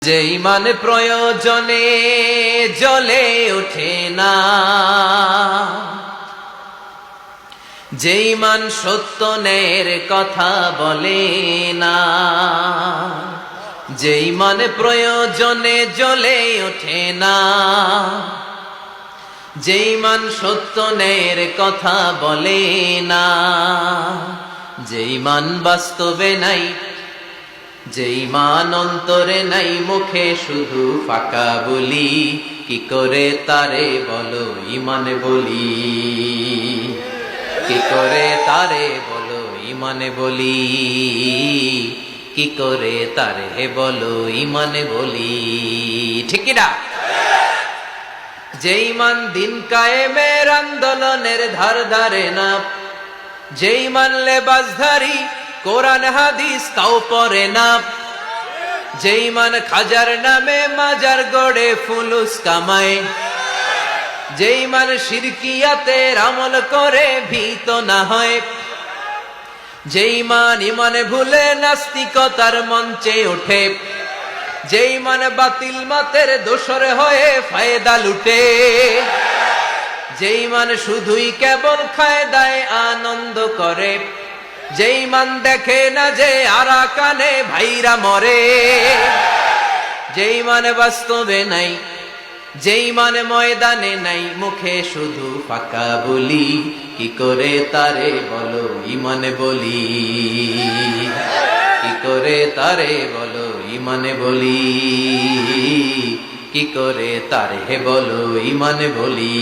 যে ইমান প্রয়োজনে জ্বলে ওঠে না, যে ইমান সত্য ন্যায়ের কথা বলে না, যে ইমান প্রয়োজনে জ্বলে ওঠে না, যে ইমান সত্য ন্যায়ের কথা বলে না, যে ইমান বাস্তবে নাই, যে ইমান অন্তরে নাই, মুখে শুধু ফাঁকা বলি, কি করে তারে বলো ইমান বলি, কি করে তারে বলো ইমান বলি, কি করে তারে বলো ইমান বলি, ঠিক কিনা? যে ইমান দিন কায়েমের আন্দোলনের ধার ধারে না, যে ইমান লেবাসধারী কোরআন হাদিস তাও পড়ে না, যে ইমান খাজার নামে মাজার গড়ে ফুলুস কামায়, যে ইমান শিরকিয়াতের আমল করে ভীত না হয়, যে ইমান ইমানে ভুলে নাস্তিকতার মঞ্চে ওঠে, যে ইমান বাতিল মতের দোসর হয়ে ফায়দা লুটে, যে ইমান শুধুই কেবল খায়দায় আনন্দ করে, যে ইমান দেখে না যে আরাকানে ভাইরা মরে, যে ইমান বাস্তবে নাই, যে ইমান ময়দানে নাই, মুখে শুধু ফাঁকা বলি, কি করে তারে বলো ইমান বলি, কি করে তারে বলো ইমান বলি, কি করে তারে বলো ইমান বলি।